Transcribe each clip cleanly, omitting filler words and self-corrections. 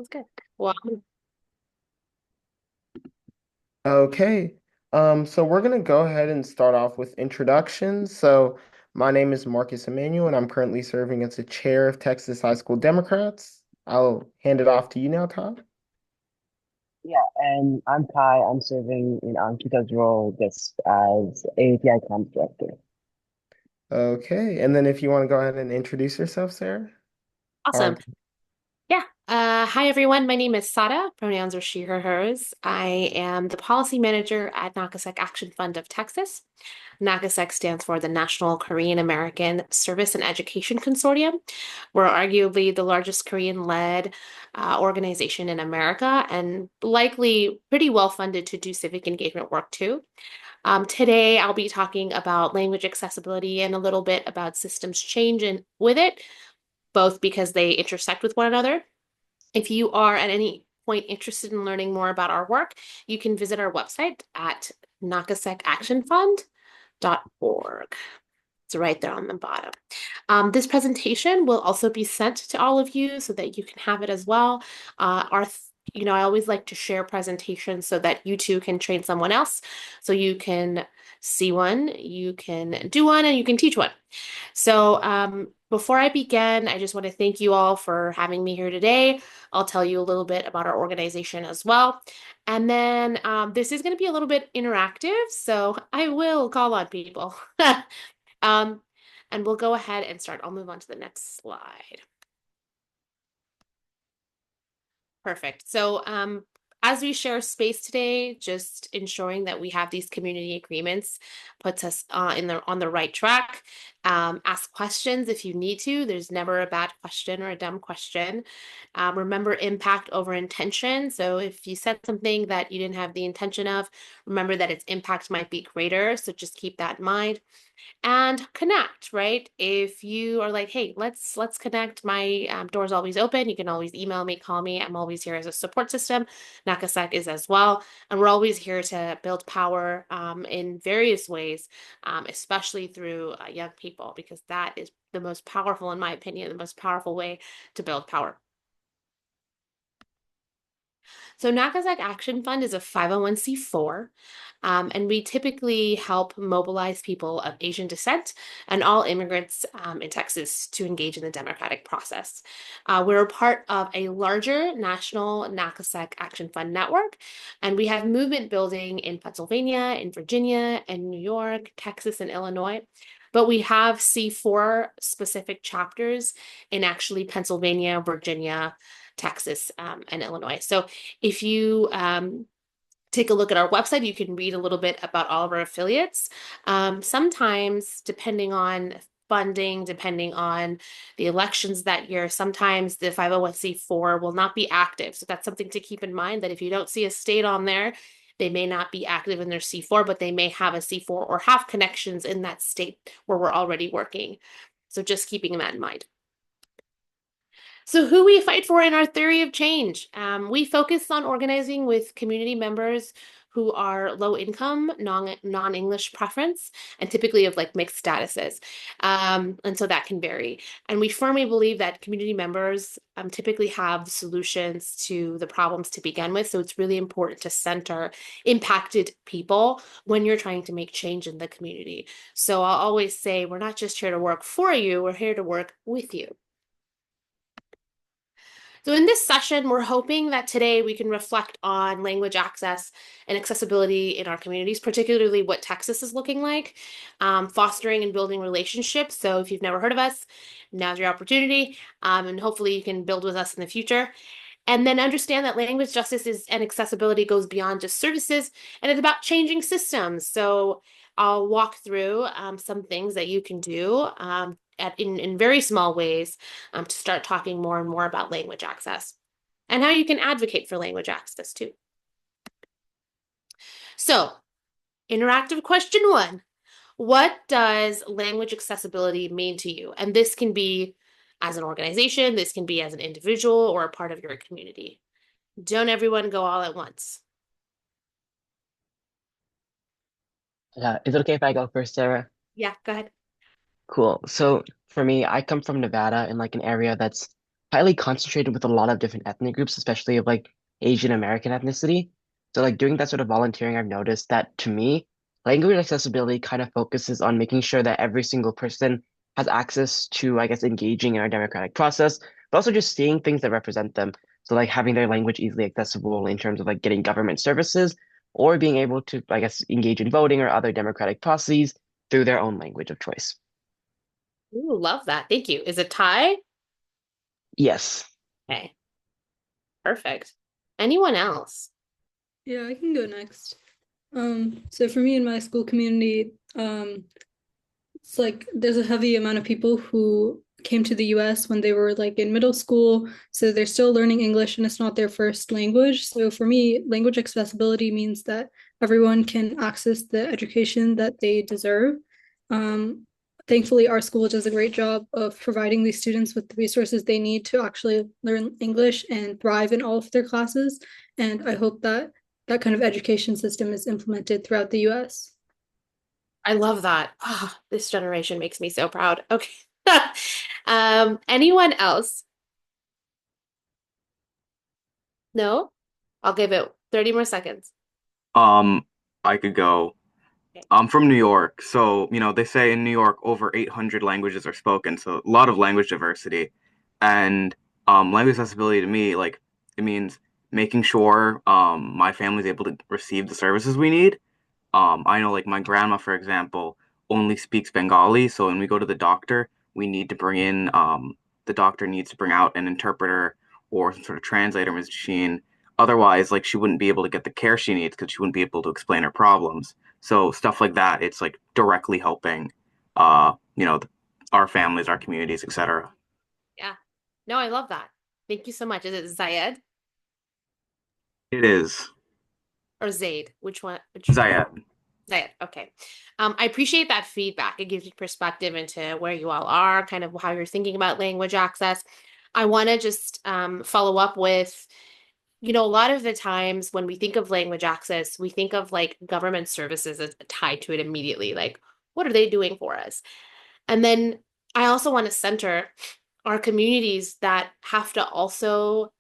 Sounds good. Well, Okay. So we're gonna go ahead and start off with introductions. So my name is Marcus Emmanuel, and I'm currently serving as the chair of Texas High School Democrats. I'll hand it off to you now, Todd. Yeah, and I'm Kai. I'm serving in Ankita's role just as AAPI comms director. Okay. And then if you want to go ahead and introduce yourself, Sarah. awesome. Or Yeah. Hi, everyone. My name is Sada. Pronouns are she, her, hers. I am the policy manager at NAKASEC Action Fund of Texas. NAKASEC stands for the National Korean American Service and Education Consortium. We're arguably the largest Korean-led organization in America and likely pretty well funded to do civic engagement work too. Today, I'll be talking about language accessibility and a little bit about systems change and with it, both because they intersect with one another. If you are at any point interested in learning more about our work, you can visit our website at nakasecactionfund.org. It's right there on the bottom. This presentation will also be sent to all of you so that you can have it as well. I always like to share presentations so that you too can train someone else. So you can see one, you can do one, and you can teach one. So before I begin, I just want to thank you all for having me here today. I'll tell you a little bit about our organization as well. And then this is going to be a little bit interactive, so I will call on people. Um, and we'll go ahead and start. I'll move on to the next slide. Perfect. So as we share space today, just ensuring that we have these community agreements puts us on the right track. Ask questions if you need to. There's never a bad question or a dumb question. Remember impact over intention. So if you said something that you didn't have the intention of, remember that its impact might be greater. So just keep that in mind and connect, right? If you are like, hey, let's connect. My door's always open. You can always email me, call me. I'm always here as a support system. NAKASEC is as well, and we're always here to build power in various ways, especially through young people, because that is the most powerful, in my opinion, the most powerful way to build power. So NAKASEC Action Fund is a 501(c)(4), and we typically help mobilize people of Asian descent and all immigrants in Texas to engage in the democratic process. We're a part of a larger national NAKASEC Action Fund network, and we have movement building in Pennsylvania, in Virginia, and New York, Texas, and Illinois. But we have C4 specific chapters in actually Pennsylvania, Virginia, Texas, and Illinois. So if you take a look at our website, you can read a little bit about all of our affiliates. Sometimes, depending on funding, depending on the elections that year, sometimes the 501(c)(4) will not be active. So that's something to keep in mind, that if you don't see a state on there, they may not be active in their C4, but they may have a C4 or have connections in that state where we're already working. So just keeping that in mind. So, who we fight for in our theory of change? We focus on organizing with community members who are low income, non-English preference, and typically of like mixed statuses. And so that can vary. And we firmly believe that community members typically have solutions to the problems to begin with. So it's really important to center impacted people when you're trying to make change in the community. So I'll always say, we're not just here to work for you, we're here to work with you. So in this session, we're hoping that today we can reflect on language access and accessibility in our communities, particularly what Texas is looking like, fostering and building relationships. So if you've never heard of us, now's your opportunity, and hopefully you can build with us in the future. And then understand that language justice and accessibility goes beyond just services, and it's about changing systems. So I'll walk through some things that you can do in very small ways to start talking more and more about language access and how you can advocate for language access too. So, interactive question one. What does language accessibility mean to you? And this can be as an organization, this can be as an individual or a part of your community. Don't everyone go all at once. Is it okay if I go first, Sarah? Yeah, go ahead. Cool. So for me, I come from Nevada in like an area that's highly concentrated with a lot of different ethnic groups, especially of like Asian American ethnicity. So like doing that sort of volunteering, I've noticed that to me, language accessibility kind of focuses on making sure that every single person has access to, I guess, engaging in our democratic process, but also just seeing things that represent them. So like having their language easily accessible in terms of like getting government services or being able to, I guess, engage in voting or other democratic processes through their own language of choice. Ooh, love that. Thank you. Is it Thai? Yes. Okay, perfect. Anyone else? Yeah, I can go next. So for me in my school community, it's like there's a heavy amount of people who came to the US when they were like in middle school. So they're still learning English and it's not their first language. So for me, language accessibility means that everyone can access the education that they deserve. Um, Thankfully, our school does a great job of providing these students with the resources they need to actually learn English and thrive in all of their classes. And I hope that that kind of education system is implemented throughout the US. I love that. Oh, this generation makes me so proud. Okay. Anyone else? No? I'll give it 30 more seconds. Um, I could go. Okay. I'm from New York, so they say in New York over 800 languages are spoken, so a lot of language diversity. And language accessibility to me, like it means making sure my family's able to receive the services we need. I know like my grandma, for example, only speaks Bengali, so when we go to the doctor, we need to bring in the doctor needs to bring out an interpreter or some sort of translator machine. Otherwise, like she wouldn't be able to get the care she needs because she wouldn't be able to explain her problems. So stuff like that, it's like directly helping uh, you know, our families, our communities, etc. Yeah. No, I love that. Thank you so much. Is it Zayed It is. or Zaid? Which one? Which Zayed. Zayed. Okay. I appreciate that feedback. It gives you perspective into where you all are, kind of how you're thinking about language access. I want to just follow up with, a lot of the times when we think of language access, we think of like government services as tied to it immediately. Like, what are they doing for us? And then I also want to center our communities that have to also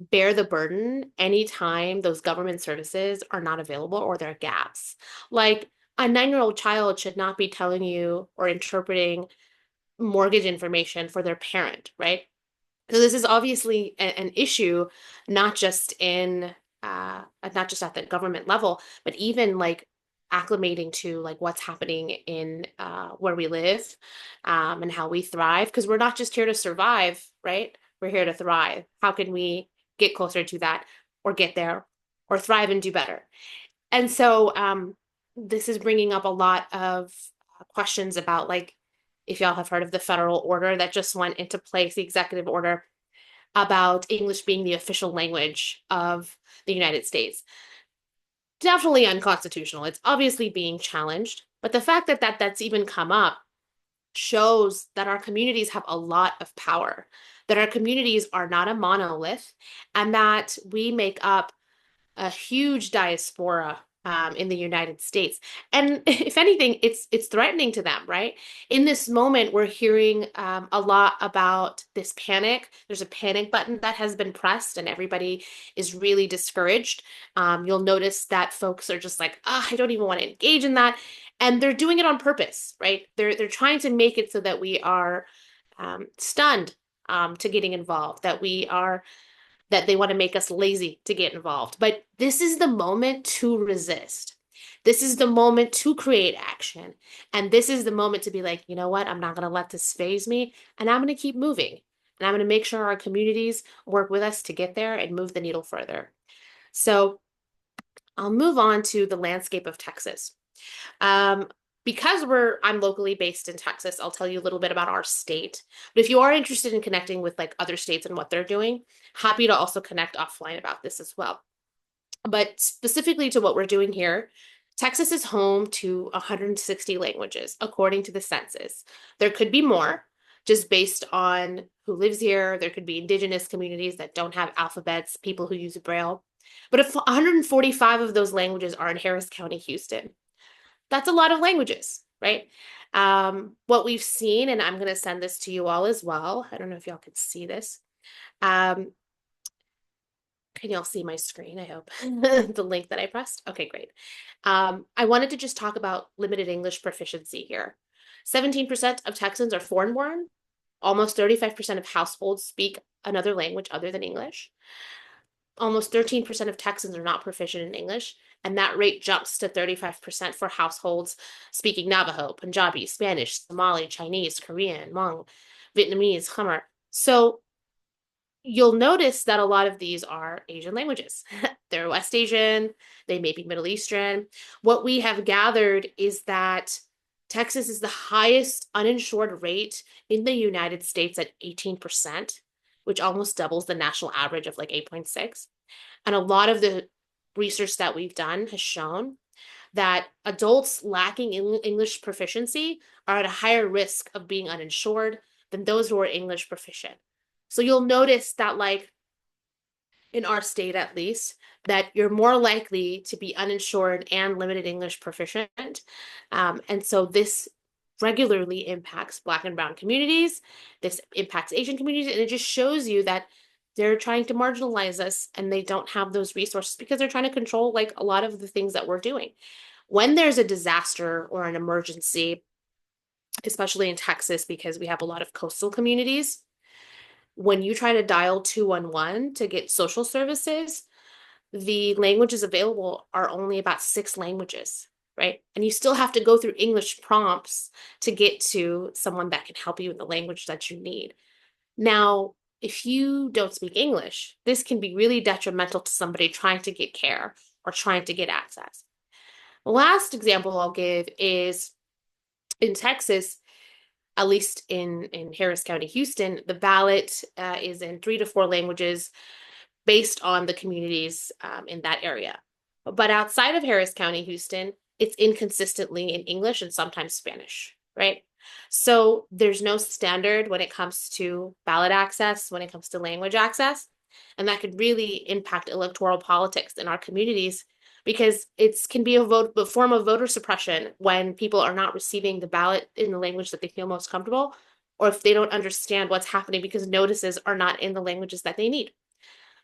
bear the burden anytime those government services are not available or there are gaps. Like a 9-year-old child should not be telling you or interpreting mortgage information for their parent, right? So this is obviously an issue, not just in not just at the government level, but even like acclimating to like what's happening in where we live and how we thrive. Because we're not just here to survive, right? We're here to thrive. How can we get closer to that, or get there, or thrive and do better? And so this is bringing up a lot of questions about like if y'all have heard of the federal order that just went into place, the executive order about English being the official language of the United States. Definitely unconstitutional. It's obviously being challenged, but the fact that that's even come up shows that our communities have a lot of power, that our communities are not a monolith, and that we make up a huge diaspora in the United States. And if anything, it's threatening to them, right? In this moment, we're hearing a lot about this panic. There's a panic button that has been pressed, and everybody is really discouraged. You'll notice that folks are just like, I don't even want to engage in that. And they're doing it on purpose, right? They're trying to make it so that we are stunned to getting involved, that they want to make us lazy to get involved. But this is the moment to resist. This is the moment to create action. And this is the moment to be like, you know what? I'm not going to let this phase me. And I'm going to keep moving. And I'm going to make sure our communities work with us to get there and move the needle further. So I'll move on to the landscape of Texas. Um, because I'm locally based in Texas, I'll tell you a little bit about our state. But if you are interested in connecting with like other states and what they're doing, happy to also connect offline about this as well. But specifically to what we're doing here, Texas is home to 160 languages, according to the census. There could be more, just based on who lives here. There could be indigenous communities that don't have alphabets, people who use Braille. But if 145 of those languages are in Harris County, Houston, that's a lot of languages, right? What we've seen, and I'm going to send this to you all as well. I don't know if y'all can see this. Um, can y'all see my screen? I hope the link that I pressed. Okay, great. I wanted to just talk about limited English proficiency here. 17% of Texans are foreign born. Almost 35% of households speak another language other than English. Almost 13% of Texans are not proficient in English, and that rate jumps to 35% for households speaking Navajo, Punjabi, Spanish, Somali, Chinese, Korean, Hmong, Vietnamese, Khmer. So you'll notice that a lot of these are Asian languages. They're West Asian, they may be Middle Eastern. What we have gathered is that Texas is the highest uninsured rate in the United States at 18%, which almost doubles the national average of like 8.6. And a lot of the research that we've done has shown that adults lacking English proficiency are at a higher risk of being uninsured than those who are English proficient. So you'll notice that, like, in our state at least, that you're more likely to be uninsured and limited English proficient. And so this regularly impacts Black and Brown communities. This impacts Asian communities. And it just shows you that they're trying to marginalize us and they don't have those resources because they're trying to control like a lot of the things that we're doing. When there's a disaster or an emergency, especially in Texas, because we have a lot of coastal communities, when you try to dial 211 to get social services, the languages available are only about 6 languages, right? And you still have to go through English prompts to get to someone that can help you in the language that you need. Now, if you don't speak English, this can be really detrimental to somebody trying to get care or trying to get access. The last example I'll give is in Texas, at least in Harris County, Houston, the ballot is in 3 to 4 languages based on the communities in that area. But outside of Harris County, Houston, it's inconsistently in English and sometimes Spanish, right? So there's no standard when it comes to ballot access, when it comes to language access. And that could really impact electoral politics in our communities because it can be a form of voter suppression when people are not receiving the ballot in the language that they feel most comfortable, or if they don't understand what's happening because notices are not in the languages that they need.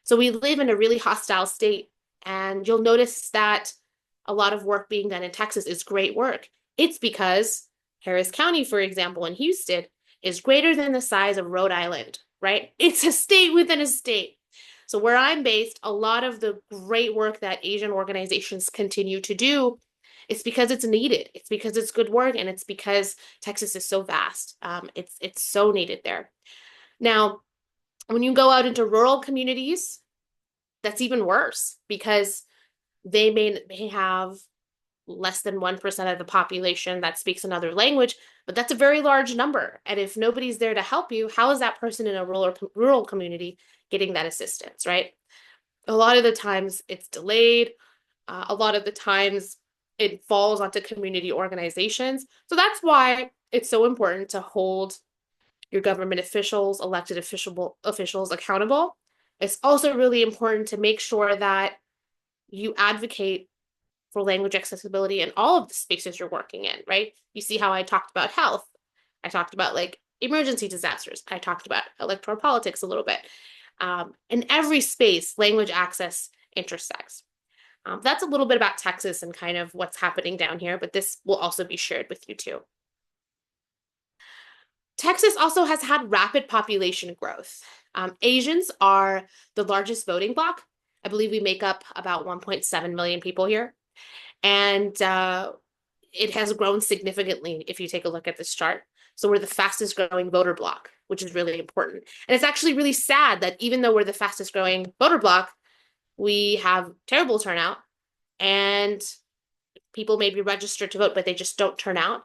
So we live in a really hostile state, and you'll notice that a lot of work being done in Texas is great work. It's because Harris County, for example, in Houston, is greater than the size of Rhode Island, right? It's a state within a state. So where I'm based, a lot of the great work that Asian organizations continue to do, it's because it's needed. It's because it's good work, and it's because Texas is so vast. It's so needed there. Now, when you go out into rural communities, that's even worse because they may have less than 1% of the population that speaks another language, but that's a very large number. And if nobody's there to help you, how is that person in a rural community getting that assistance, right? A lot of the times it's delayed. A lot of the times it falls onto community organizations. So that's why it's so important to hold your government officials, elected officials accountable. It's also really important to make sure that you advocate for language accessibility in all of the spaces you're working in, right? You see how I talked about health. I talked about like emergency disasters. I talked about electoral politics a little bit. In every space, language access intersects. That's a little bit about Texas and kind of what's happening down here, but this will also be shared with you too. Texas also has had rapid population growth. Asians are the largest voting bloc. I believe we make up about 1.7 million people here. And it has grown significantly if you take a look at this chart. So we're the fastest growing voter bloc, which is really important. And it's actually really sad that even though we're the fastest growing voter bloc, we have terrible turnout and people may be registered to vote, but they just don't turn out.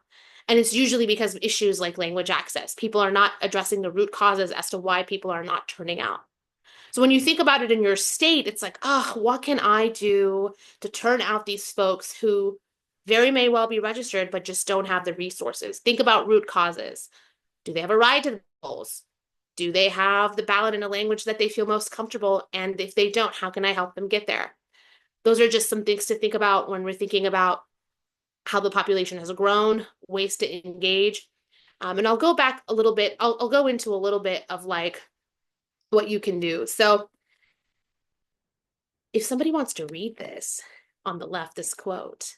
And it's usually because of issues like language access. People are not addressing the root causes as to why people are not turning out. So when you think about it in your state, it's like, oh, what can I do to turn out these folks who very may well be registered, but just don't have the resources? Think about root causes. Do they have a ride to the polls? Do they have the ballot in a language that they feel most comfortable? And if they don't, how can I help them get there? Those are just some things to think about when we're thinking about how the population has grown, ways to engage. And I'll go back a little bit. I'll go into a little bit of like what you can do. So if somebody wants to read this on the left, this quote,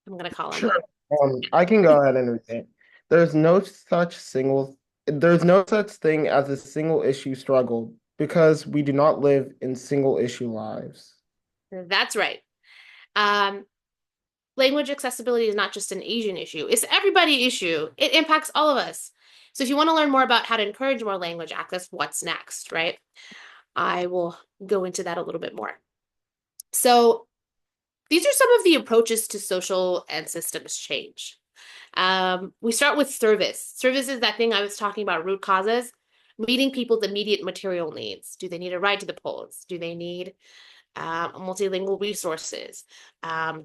I'm going to call on Sure. you. I can go ahead and read it. There's no such single, there's no such thing as a single issue struggle because we do not live in single issue lives. That's right. Um, language accessibility is not just an Asian issue, it's everybody issue. It impacts all of us. So if you want to learn more about how to encourage more language access, what's next, right? I will go into that a little bit more. So these are some of the approaches to social and systems change. We start with service. Service is that thing I was talking about, root causes, meeting people's immediate material needs. Do they need a ride to the polls? Do they need multilingual resources?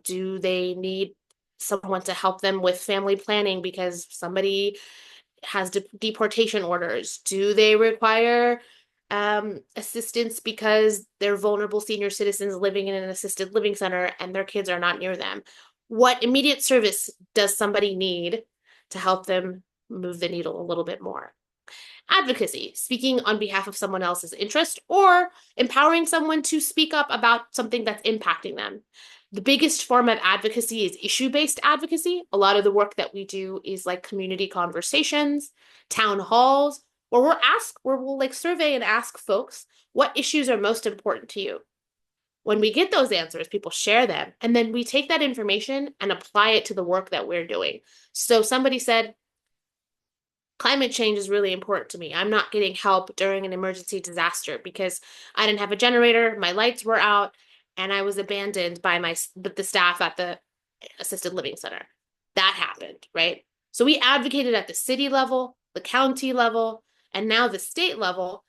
Do they need someone to help them with family planning because somebody has deportation orders? Do they require assistance because they're vulnerable senior citizens living in an assisted living center and their kids are not near them? What immediate service does somebody need to help them move the needle a little bit more? Advocacy, speaking on behalf of someone else's interest or empowering someone to speak up about something that's impacting them. The biggest form of advocacy is issue-based advocacy. A lot of the work that we do is like community conversations, town halls, where we'll like survey and ask folks what issues are most important to you. When we get those answers, people share them, and then we take that information and apply it to the work that we're doing. So somebody said, climate change is really important to me. I'm not getting help during an emergency disaster because I didn't have a generator, my lights were out, and I was abandoned by the staff at the assisted living center. That happened, right? So we advocated at the city level, the county level, and now the state level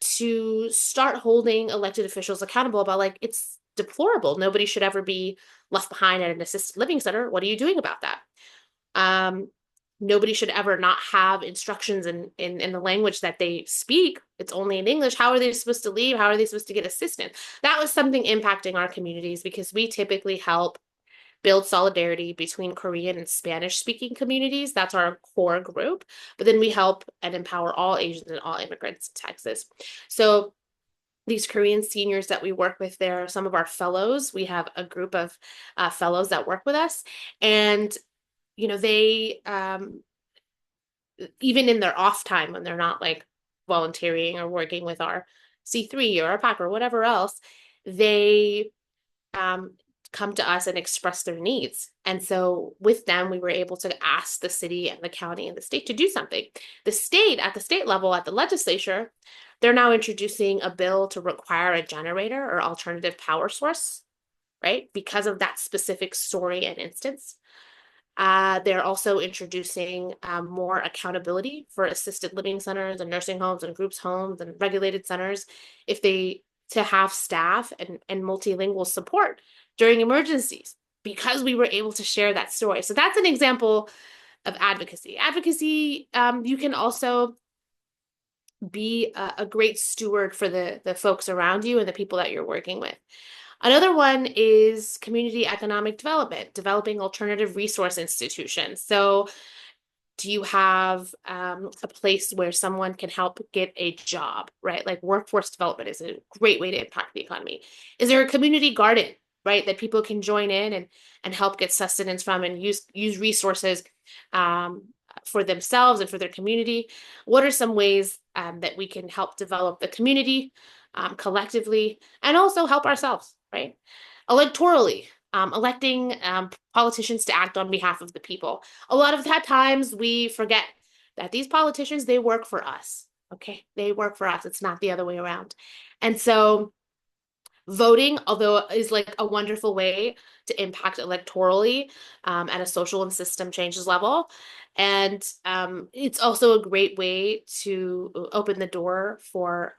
to start holding elected officials accountable about like it's deplorable. Nobody should ever be left behind at an assisted living center. What are you doing about that? Um, Nobody should ever not have instructions in the language that they speak. It's only in English. How are they supposed to leave? How are they supposed to get assistance? That was something impacting our communities because we typically help build solidarity between Korean and Spanish speaking communities. That's our core group. But then we help and empower all Asians and all immigrants in Texas. So these Korean seniors that we work with, they're some of our fellows. We have a group of fellows that work with us. And they even in their off time when they're not like volunteering or working with our C3 or our PAC or whatever else, they um, come to us and express their needs. And so with them, we were able to ask the city and the county and the state to do something. The state, at the state level, at the legislature, they're now introducing a bill to require a generator or alternative power source, right? Because of that specific story and instance. They're also introducing more accountability for assisted living centers and nursing homes and groups homes and regulated centers to have staff and multilingual support during emergencies because we were able to share that story. So that's an example of advocacy. Advocacy, you can also be a great steward for the folks around you and the people that you're working with. Another one is community economic development, developing alternative resource institutions. So do you have a place where someone can help get a job, right? Like workforce development is a great way to impact the economy. Is there a community garden, right, that people can join in and help get sustenance from and use resources for themselves and for their community? What are some ways that we can help develop the community collectively and also help ourselves, right? Electorally, electing politicians to act on behalf of the people. A lot of the times we forget that these politicians, they work for us. Okay, they work for us. It's not the other way around. And so voting, although is like a wonderful way to impact electorally at a social and system changes level. And it's also a great way to open the door for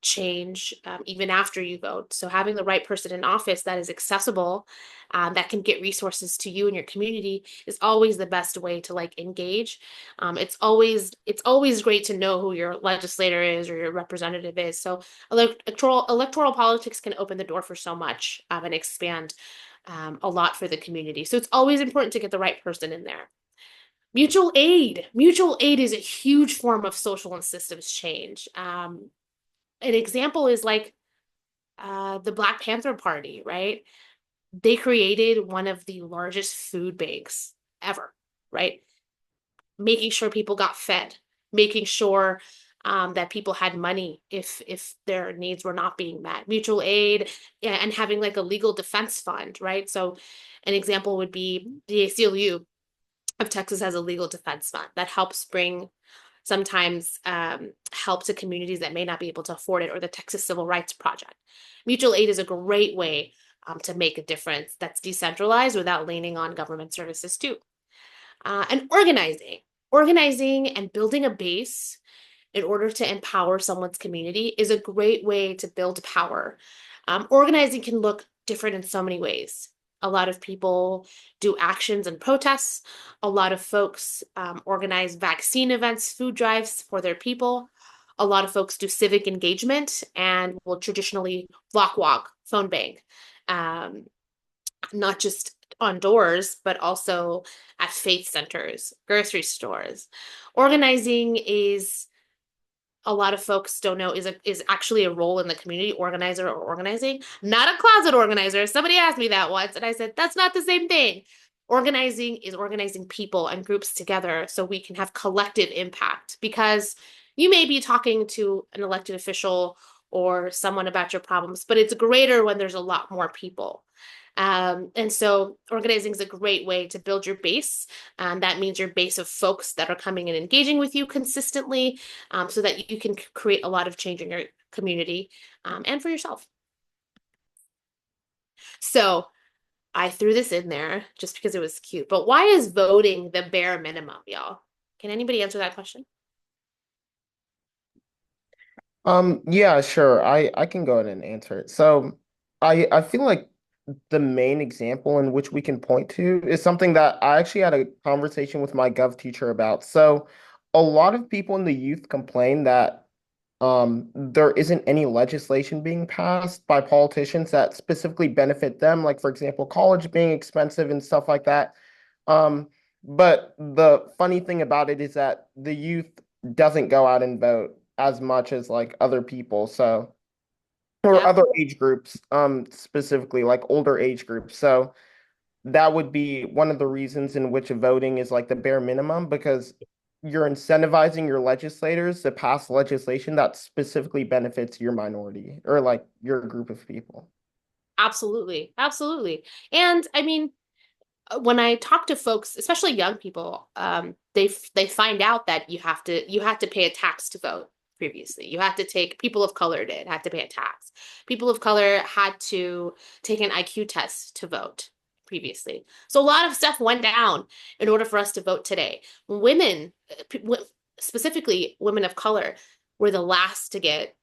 change even after you vote. So having the right person in office that is accessible, that can get resources to you and your community is always the best way to like engage. It's always great to know who your legislator is or your representative is. So electoral politics can open the door for so much and expand a lot for the community. So it's always important to get the right person in there. Mutual aid. Mutual aid is a huge form of social and systems change. An example is like the Black Panther Party, right? They created one of the largest food banks ever, right? Making sure people got fed, making sure that people had money if their needs were not being met. Mutual aid and having like a legal defense fund, right? So an example would be the ACLU of Texas has a legal defense fund that helps bring sometimes help to communities that may not be able to afford it, or the Texas Civil Rights Project. Mutual aid is a great way to make a difference that's decentralized without leaning on government services too. And organizing and building a base in order to empower someone's community is a great way to build power. Organizing can look different in so many ways. A lot of people do actions and protests. A lot of folks organize vaccine events, food drives for their people. A lot of folks do civic engagement and will traditionally block walk, phone bank, um, not just on doors, but also at faith centers, grocery stores. Organizing is a lot of folks don't know is actually a role in the community, organizer or organizing, not a closet organizer. Somebody asked me that once, and I said that's not the same thing. Organizing is organizing people and groups together so we can have collective impact, because you may be talking to an elected official or someone about your problems, but it's greater when there's a lot more people. And so organizing is a great way to build your base. That means your base of folks that are coming and engaging with you consistently, so that you can create a lot of change in your community and for yourself. So I threw this in there just because it was cute. But why is voting the bare minimum, y'all? Can anybody answer that question? Yeah, sure. I can go ahead and answer it. So I feel like the main example in which we can point to is something that I actually had a conversation with my gov teacher about. So a lot of people in the youth complain that there isn't any legislation being passed by politicians that specifically benefit them, like for example, college being expensive and stuff like that. Um, but the funny thing about it is that the youth doesn't go out and vote as much as like other people. So or Yeah, other age groups, specifically like older age groups. So that would be one of the reasons in which voting is like the bare minimum, because you're incentivizing your legislators to pass legislation that specifically benefits your minority or like your group of people. absolutely. Absolutely. And I mean, when I talk to folks, especially young people, they find out that you had to pay a tax to vote previously. You had to take people of color did had to pay a tax. People of color had to take an IQ test to vote previously. So a lot of stuff went down in order for us to vote today. Women, specifically women of color, were the last to get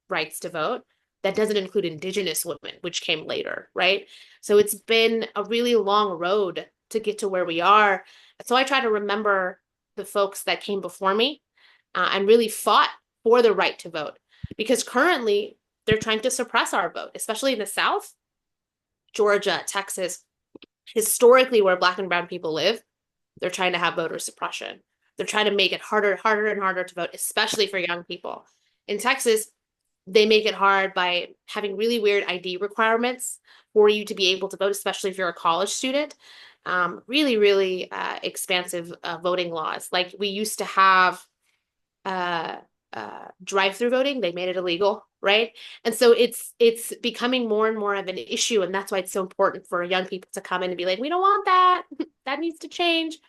rights to vote. That doesn't include Indigenous women, which came later, right? So it's been a really long road to get to where we are. So I try to remember the folks that came before me and really fought for the right to vote, because currently they're trying to suppress our vote, especially in the South, Georgia, Texas, historically where Black and brown people live. They're trying to have voter suppression. They're trying to make it harder and harder to vote, especially for young people. In Texas, they make it hard by having really weird ID requirements for you to be able to vote, especially if you're a college student. Really expansive voting laws. Like we used to have uh, drive-through voting. They made it illegal, right? And so it's becoming more and more of an issue, and that's why it's so important for young people to come in and be like, we don't want that. That needs to change.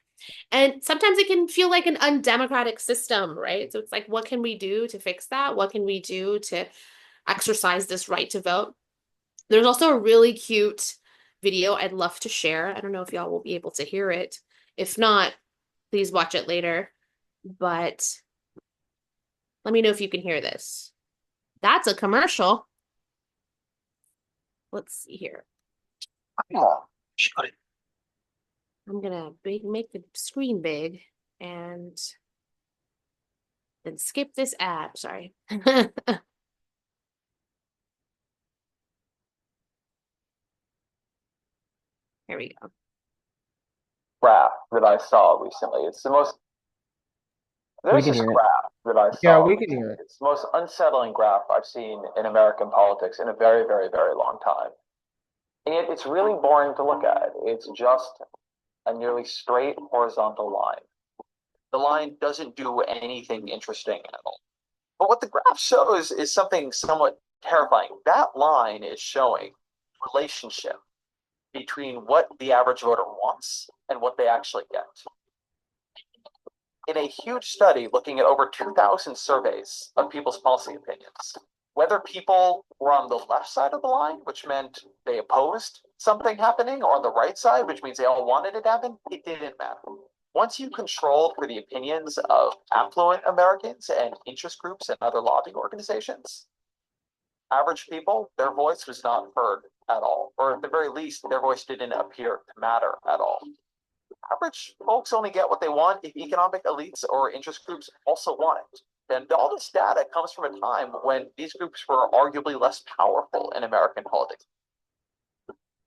And sometimes it can feel like an undemocratic system, right? So it's like, what can we do to fix that? What can we do to exercise this right to vote? There's also a really cute video I'd love to share. I don't know if y'all will be able to hear it. If not, please watch it later. But let me know if you can hear this. That's a commercial. Let's see here. Oh, shut it. I'm gonna make the screen big and then skip this ad. Sorry. Here we go. graph that I saw recently. It's the most, We there's can this hear it. graph that I Yeah, saw we can recently. hear it. It's the most unsettling graph I've seen in American politics in a very, very, very long time. And yet it's really boring to look at. It's just a nearly straight horizontal line. The line doesn't do anything interesting at all. But what the graph shows is something somewhat terrifying. That line is showing relationship between what the average voter wants and what they actually get. In a huge study looking at over 2,000 surveys of people's policy opinions, whether people were on the left side of the line, which meant they opposed something happening, or on the right side, which means they all wanted it to happen, it didn't matter. Once you controlled for the opinions of affluent Americans and interest groups and other lobbying organizations, average people, their voice was not heard at all, or at the very least, their voice didn't appear to matter at all. Average folks only get what they want if economic elites or interest groups also want it. And all this data comes from a time when these groups were arguably less powerful in American politics.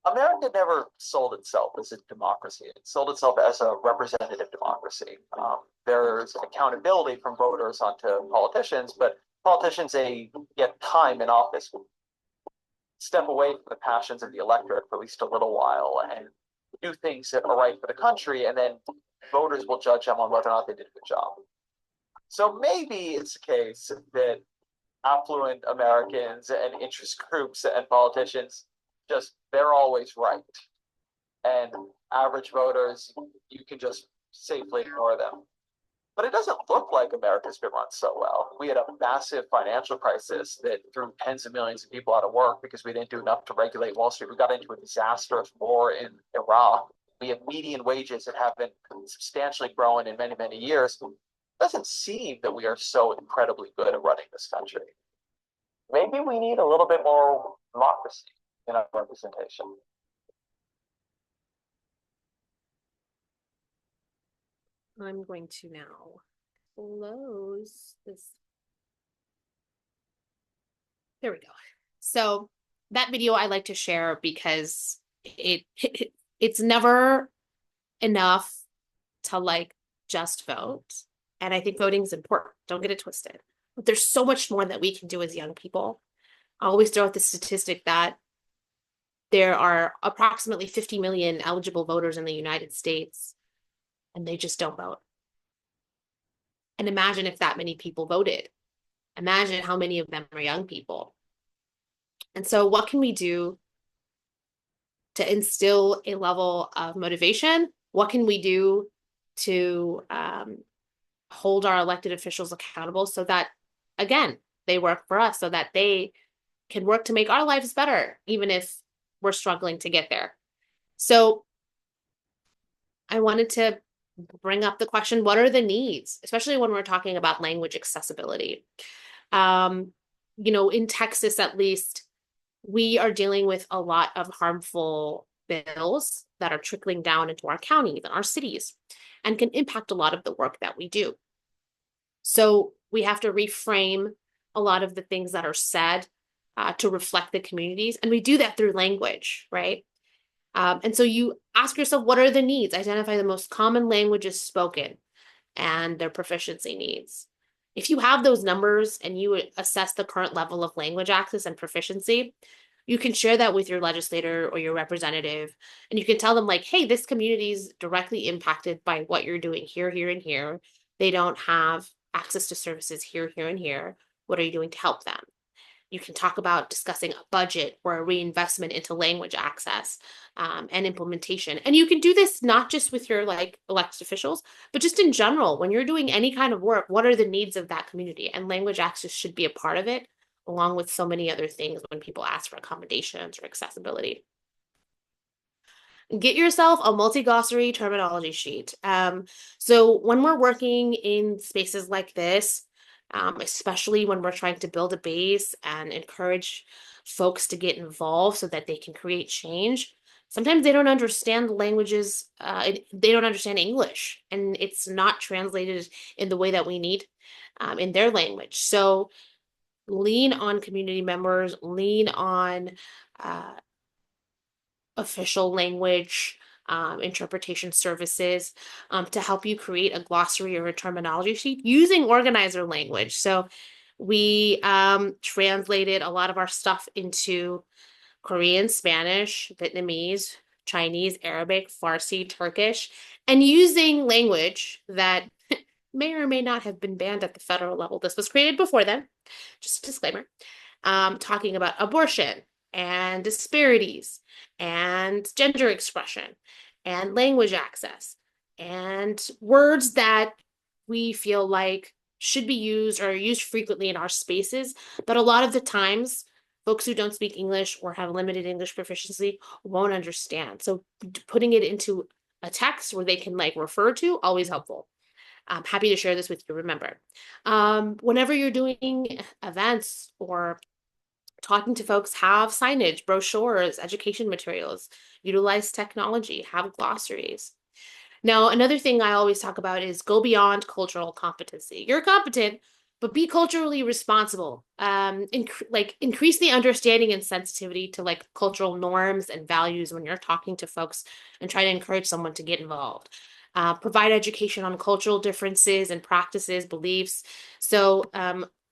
America never sold itself as a democracy. It sold itself as a representative democracy. There's accountability from voters onto politicians, but politicians, they get time in office, step away from the passions of the electorate for at least a little while and do things that are right for the country, and then voters will judge them on whether or not they did a good job. So maybe it's the case that affluent Americans and interest groups and politicians, just they're always right. And average voters, you can just safely ignore them. But it doesn't look like America's been run so well. We had a massive financial crisis that threw tens of millions of people out of work because we didn't do enough to regulate Wall Street. We got into a disastrous war in Iraq. We have median wages that have been substantially growing in many, many years. It doesn't seem that we are so incredibly good at running this country. Maybe we need a little bit more democracy in our representation. I'm going to now close this. There we go. So that video I like to share because it's never enough to like just vote. And I think voting is important. Don't get it twisted. But there's so much more that we can do as young people. I always throw out the statistic that there are approximately 50 million eligible voters in the United States, and they just don't vote. And imagine if that many people voted. Imagine how many of them are young people. And so what can we do to instill a level of motivation? What can we do to hold our elected officials accountable so that, again, they work for us, so that they can work to make our lives better, even if we're struggling to get there? So I wanted to bring up the question, what are the needs, especially when we're talking about language accessibility? In Texas, at least, we are dealing with a lot of harmful bills that are trickling down into our counties and our cities and can impact a lot of the work that we do. So we have to reframe a lot of the things that are said to reflect the communities. And we do that through language, right? And so you ask yourself, what are the needs? Identify the most common languages spoken and their proficiency needs. If you have those numbers and you assess the current level of language access and proficiency, you can share that with your legislator or your representative, and you can tell them like, hey, this community is directly impacted by what you're doing here, here, and here. They don't have access to services here, here, and here. What are you doing to help them? You can talk about discussing a budget or a reinvestment into language access and implementation. And you can do this not just with your like elected officials, but just in general, when you're doing any kind of work, what are the needs of that community? And language access should be a part of it, along with so many other things when people ask for accommodations or accessibility. Get yourself a multi-glossary terminology sheet. So when we're working in spaces like this, especially when we're trying to build a base and encourage folks to get involved so that they can create change, sometimes they don't understand the languages, they don't understand English, and it's not translated in the way that we need in their language. So lean on community members, lean on official language, interpretation services to help you create a glossary or a terminology sheet using organizer language. So we translated a lot of our stuff into Korean, Spanish, Vietnamese, Chinese, Arabic, Farsi, Turkish, and using language that may or may not have been banned at the federal level. This was created before then, just a disclaimer, talking about abortion and disparities and gender expression and language access and words that we feel like should be used or are used frequently in our spaces, but a lot of the times folks who don't speak English or have limited English proficiency won't understand. So putting it into a text where they can like refer to, always helpful. I'm happy to share this with you. Remember, whenever you're doing events or talking to folks, have signage, brochures, education materials, utilize technology, have glossaries. Now, another thing I always talk about is go beyond cultural competency. You're competent, but be culturally responsible. Increase the understanding and sensitivity to like cultural norms and values when you're talking to folks and try to encourage someone to get involved. Provide education on cultural differences and practices, beliefs. So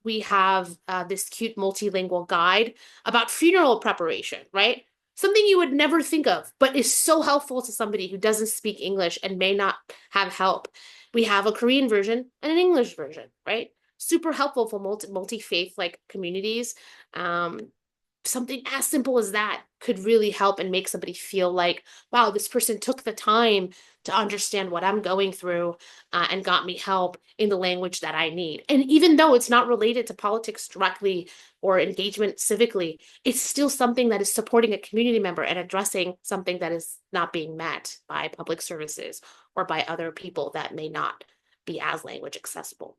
we have this cute multilingual guide about funeral preparation, right? Something you would never think of, but is so helpful to somebody who doesn't speak English and may not have help. We have a Korean version and an English version, right? Super helpful for multi-faith like communities. Something as simple as that could really help and make somebody feel like, wow, this person took the time to understand what I'm going through and got me help in the language that I need. And even though it's not related to politics directly or engagement civically, it's still something that is supporting a community member and addressing something that is not being met by public services or by other people that may not be as language accessible.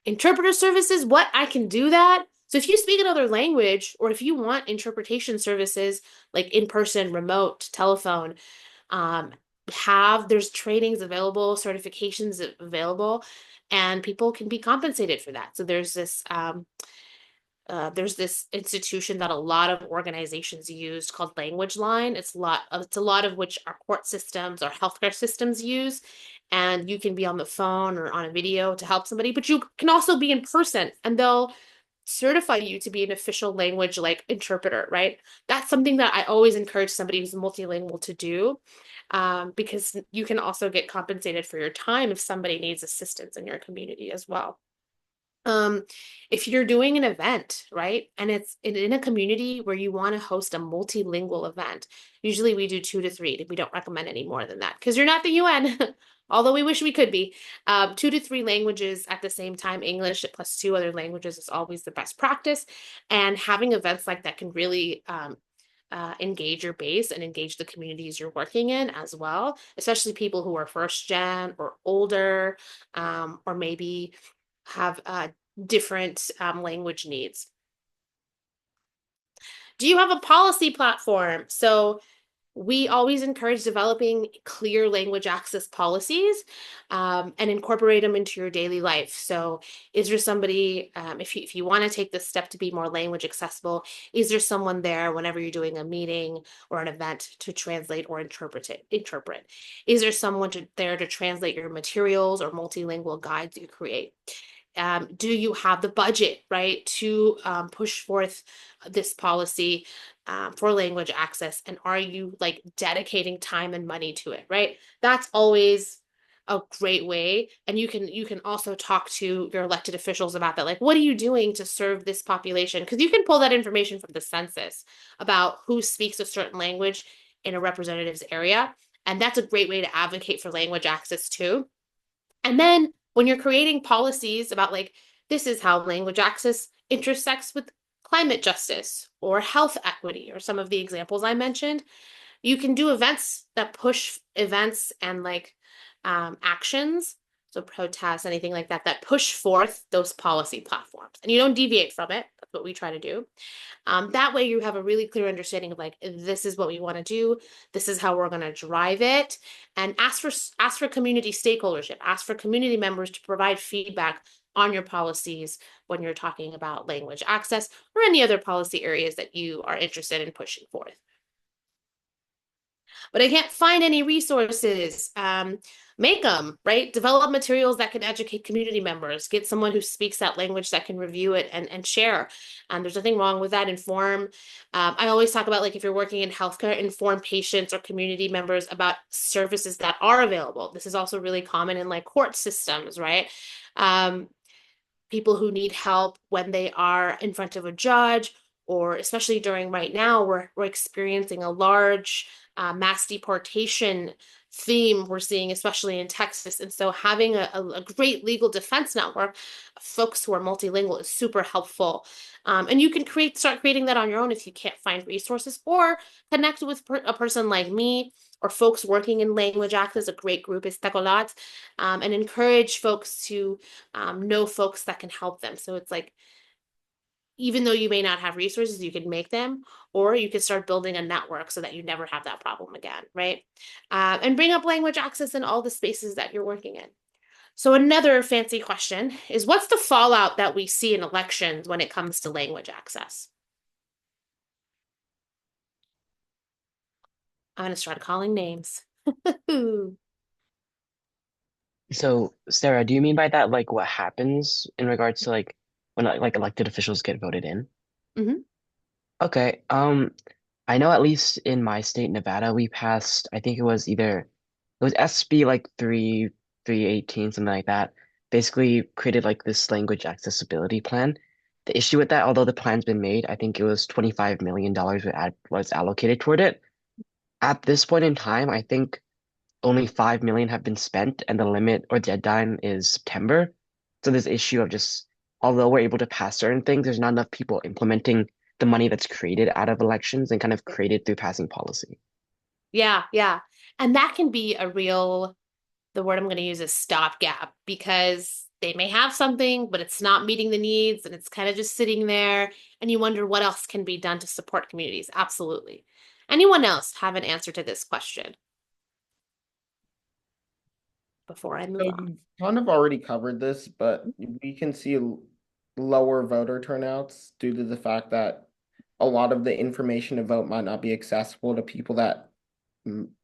Interpreter services, what? I can do that? So if you speak another language, or if you want interpretation services like in-person, remote, telephone, there's trainings available, certifications available, and people can be compensated for that. So there's this institution that a lot of organizations use called Language Line. It's a lot of which our court systems or healthcare systems use. And you can be on the phone or on a video to help somebody, but you can also be in person and they'll certify you to be an official language like interpreter, right? That's something that I always encourage somebody who's multilingual to do, because you can also get compensated for your time if somebody needs assistance in your community as well. If you're doing an event, right, and it's in a community where you want to host a multilingual event, usually we do 2 to 3. We don't recommend any more than that because you're not the UN, although we wish we could be. 2 to 3 languages at the same time, English plus 2 other languages is always the best practice. And having events like that can really engage your base and engage the communities you're working in as well, especially people who are first gen or older, or maybe have different language needs. Do you have a policy platform? So we always encourage developing clear language access policies and incorporate them into your daily life. So is there somebody, if you want to take this step to be more language accessible, is there someone there whenever you're doing a meeting or an event to translate or interpret? Is there someone there to translate your materials or multilingual guides you create? Do you have the budget, right, to push forth this policy for language access? And are you like dedicating time and money to it, right? That's always a great way. And you can also talk to your elected officials about that. Like, what are you doing to serve this population? Because you can pull that information from the census about who speaks a certain language in a representative's area. And that's a great way to advocate for language access too. And then when you're creating policies about like, this is how language access intersects with climate justice or health equity, or some of the examples I mentioned, you can do events that push events and like actions, so protests, anything like that, that push forth those policy platforms. And you don't deviate from it. That's what we try to do. That way you have a really clear understanding of like, this is what we want to do. This is how we're going to drive it. And ask for community stakeholdership, ask for community members to provide feedback on your policies when you're talking about language access or any other policy areas that you are interested in pushing forth. but I can't find any resources. Make them, right? Develop materials that can educate community members. Get someone who speaks that language that can review it and share. There's nothing wrong with that. Inform. I always talk about, like, if you're working in healthcare, inform patients or community members about services that are available. This is also really common in like court systems, right? Um, People who need help when they are in front of a judge, or especially during right now, we're experiencing a large mass deportation theme we're seeing, especially in Texas. And so having a great legal defense network of folks who are multilingual is super helpful. And you can start creating that on your own if you can't find resources, or connect with a person like me or folks working in language access. A great group is Tecolat, and encourage folks to know folks that can help them. So it's like, even though you may not have resources, you can make them, or you can start building a network so that you never have that problem again, right? And bring up language access in all the spaces that you're working in. So another fancy question is, what's the fallout that we see in elections when it comes to language access? I'm going to start calling names. So, Sarah, do you mean by that like what happens in regards to like when like elected officials get voted in? Mhm. Okay. I know at least in my state, Nevada, we passed, I think it was SB like 318, something like that. Basically created like this language accessibility plan. The issue with that, although the plan's been made, I think it was $25 million was allocated toward it. At this point in time, I think only 5 million have been spent, and the limit or deadline is September. So this issue of just, although we're able to pass certain things, there's not enough people implementing the money that's created out of elections and kind of created through passing policy. Yeah, yeah. And that can be a real, the word I'm going to use is stopgap, because they may have something, but it's not meeting the needs and it's kind of just sitting there. And you wonder what else can be done to support communities. Absolutely. Anyone else have an answer to this question before I move So on? you've kind of already covered this, but we can see lower voter turnouts due to the fact that a lot of the information to vote might not be accessible to people that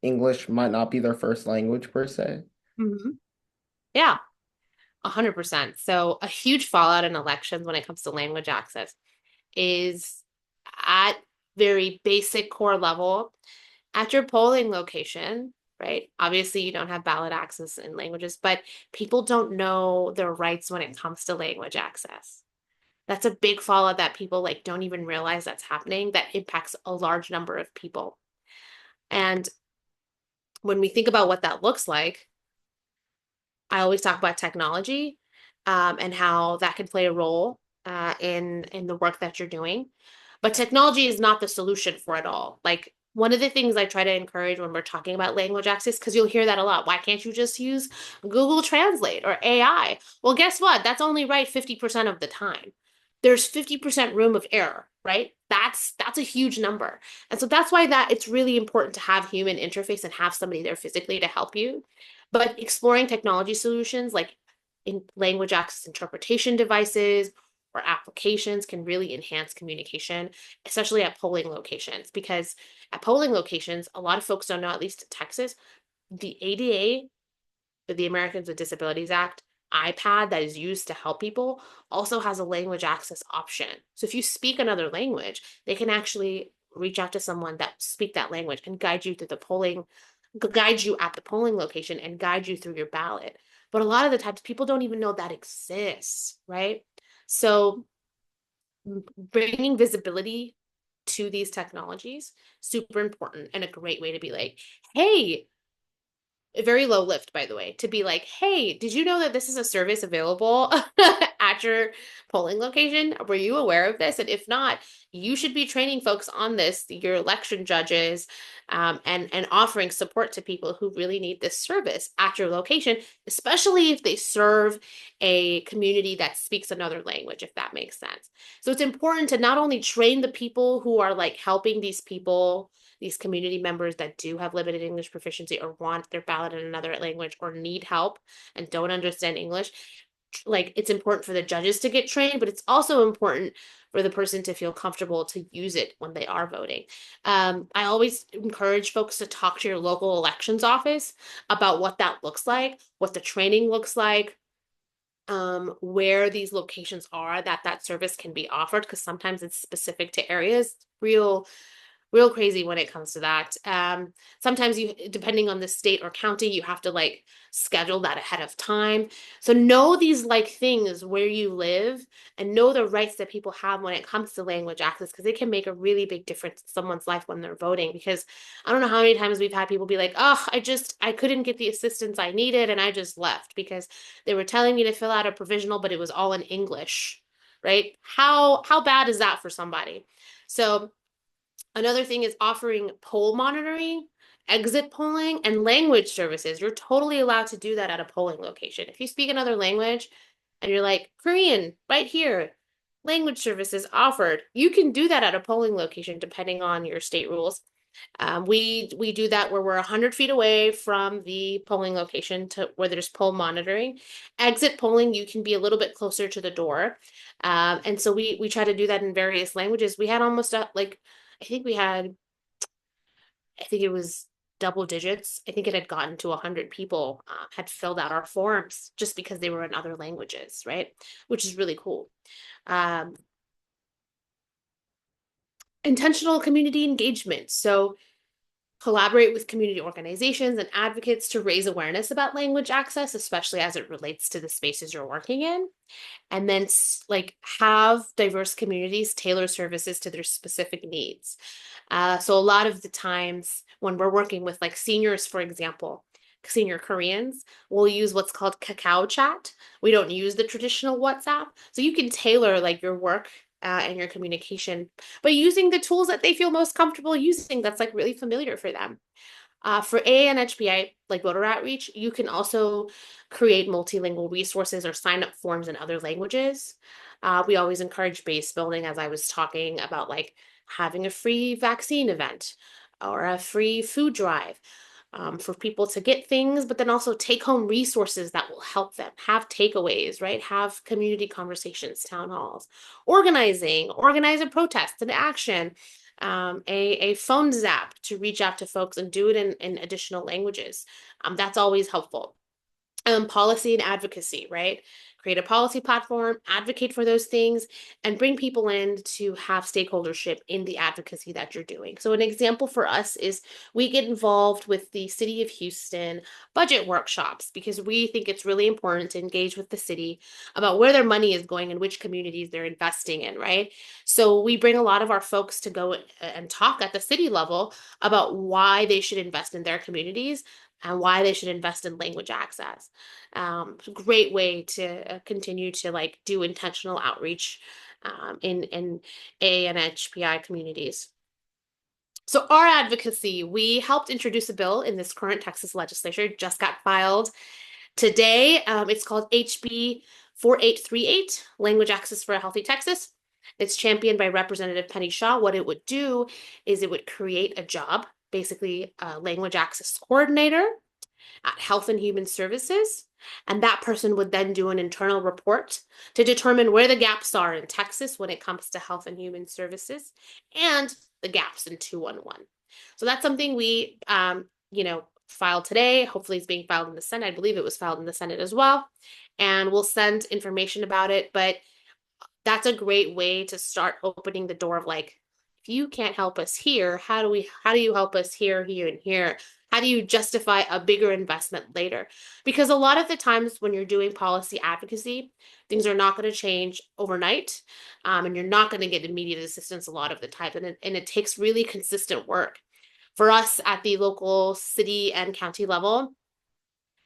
English might not be their first language per se. Mhm. Yeah, 100%. So a huge fallout in elections when it comes to language access is at very basic core level. At your polling location, right? Obviously, you don't have ballot access in languages, but people don't know their rights when it comes to language access. That's a big fallout that people like don't even realize that's happening, that impacts a large number of people. And when we think about what that looks like, I always talk about technology, and how that can play a role in the work that you're doing. But technology is not the solution for it all. Like, one of the things I try to encourage when we're talking about language access, because you'll hear that a lot. Why can't you just use Google Translate or AI? Well, guess what? That's only right 50% of the time. There's 50% room of error, right? That's a huge number. And so that's why that it's really important to have human interface and have somebody there physically to help you. But exploring technology solutions like in language access interpretation devices or applications can really enhance communication, especially at polling locations. Because at polling locations, a lot of folks don't know, at least in Texas, the ADA, the Americans with Disabilities Act, iPad that is used to help people also has a language access option. So if you speak another language, they can actually reach out to someone that speak that language and guide you through the polling, guide you at the polling location and guide you through your ballot. But a lot of the times people don't even know that exists, right? So bringing visibility to these technologies, super important, and a great way to be like, hey, a very low lift, by the way, to be like, hey, did you know that this is a service available at your polling location? Were you aware of this? And if not, you should be training folks on this, your election judges, and offering support to people who really need this service at your location, especially if they serve a community that speaks another language, if that makes sense. So it's important to not only train the people who are like helping these people, these community members that do have limited English proficiency or want their ballot in another language or need help and don't understand English, like it's important for the judges to get trained, but it's also important for the person to feel comfortable to use it when they are voting. I always encourage folks to talk to your local elections office about what that looks like, what the training looks like, where these locations are that service can be offered, because sometimes it's specific to areas. Real crazy when it comes to that. Sometimes you, depending on the state or county, you have to like schedule that ahead of time. So know these like things where you live and know the rights that people have when it comes to language access, because it can make a really big difference in someone's life when they're voting. Because I don't know how many times we've had people be like, oh, I couldn't get the assistance I needed and I just left because they were telling me to fill out a provisional, but it was all in English, right? How bad is that for somebody? So another thing is offering poll monitoring, exit polling, and language services. You're totally allowed to do that at a polling location. If you speak another language and you're like, Korean, right here, language services offered, you can do that at a polling location depending on your state rules. We do that where we're 100 feet away from the polling location to where there's poll monitoring. Exit polling, you can be a little bit closer to the door. And so we try to do that in various languages. We had almost like I think we had, I think it was double digits. I think it had gotten to 100 people had filled out our forms just because they were in other languages, right? Which is really cool. Intentional community engagement. So collaborate with community organizations and advocates to raise awareness about language access, especially as it relates to the spaces you're working in. And then like have diverse communities tailor services to their specific needs. So a lot of the times when we're working with like seniors, for example, senior Koreans, we'll use what's called Kakao chat. We don't use the traditional WhatsApp. So you can tailor like your work and your communication, but using the tools that they feel most comfortable using that's like really familiar for them. For AANHPI, like voter outreach, you can also create multilingual resources or sign up forms in other languages. We always encourage base building, as I was talking about, like having a free vaccine event or a free food drive for people to get things, but then also take home resources that will help them. Have takeaways, right? Have community conversations, town halls, organize a protest, an action, a phone zap to reach out to folks and do it in additional languages. That's always helpful. Policy and advocacy, right? Create a policy platform, advocate for those things, and bring people in to have stakeholdership in the advocacy that you're doing. So an example for us is we get involved with the City of Houston budget workshops because we think it's really important to engage with the city about where their money is going and which communities they're investing in, right? So we bring a lot of our folks to go and talk at the city level about why they should invest in their communities and why they should invest in language access. It's a great way to continue to like do intentional outreach in AANHPI communities. So our advocacy, we helped introduce a bill in this current Texas legislature, just got filed today. It's called HB 4838, Language Access for a Healthy Texas. It's championed by Representative Penny Shaw. What it would do is it would create a job, basically a language access coordinator at Health and Human Services. And that person would then do an internal report to determine where the gaps are in Texas when it comes to health and human services and the gaps in 211. So that's something we, filed today. Hopefully it's being filed in the Senate. I believe it was filed in the Senate as well. And we'll send information about it. But that's a great way to start opening the door of like, if you can't help us here, how do you help us here, here, and here? How do you justify a bigger investment later? Because a lot of the times when you're doing policy advocacy, things are not going to change overnight, and you're not going to get immediate assistance a lot of the time, and it takes really consistent work. For us at the local city and county level,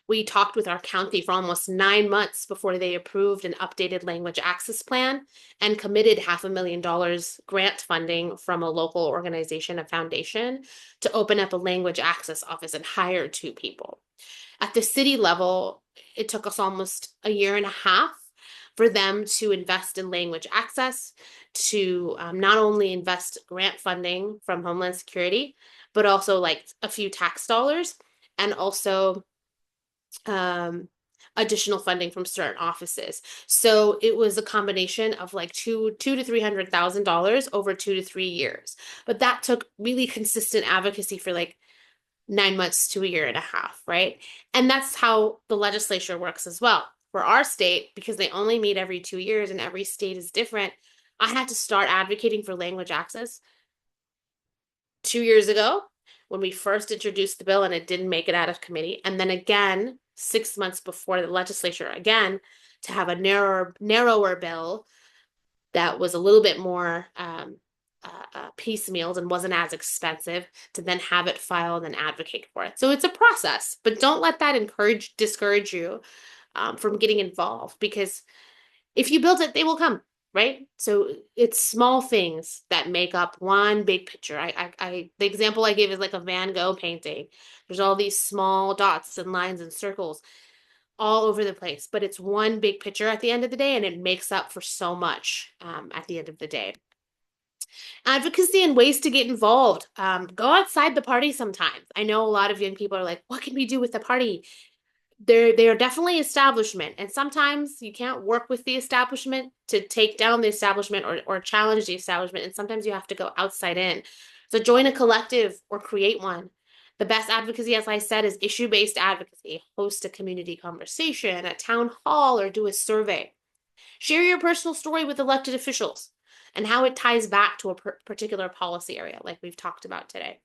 we talked with our county for almost 9 months before they approved an updated language access plan and committed $500,000 grant funding from a local organization, a foundation, to open up a language access office and hire 2 people. At the city level, it took us almost a year and a half for them to invest in language access, to not only invest grant funding from Homeland Security, but also like a few tax dollars and also additional funding from certain offices. So it was a combination of like two to $300,000 over 2 to 3 years. But that took really consistent advocacy for like 9 months to a year and a half, right? And that's how the legislature works as well. For our state, because they only meet every 2 years and every state is different, I had to start advocating for language access 2 years ago when we first introduced the bill and it didn't make it out of committee. And then again, 6 months before the legislature, again, to have a narrower bill that was a little bit more piecemealed and wasn't as expensive to then have it filed and advocate for it. So it's a process, but don't let that discourage you from getting involved, because if you build it, they will come, right? So it's small things that make up one big picture. The example I gave is like a Van Gogh painting. There's all these small dots and lines and circles all over the place, but it's one big picture at the end of the day, and it makes up for so much at the end of the day. Advocacy and ways to get involved. Go outside the party sometimes. I know a lot of young people are like, what can we do with the party? They are definitely establishment, and sometimes you can't work with the establishment to take down the establishment or challenge the establishment, and sometimes you have to go outside in. So join a collective or create one. The best advocacy, as I said, is issue-based advocacy. Host a community conversation, a town hall, or do a survey. Share your personal story with elected officials and how it ties back to a particular policy area, like we've talked about today.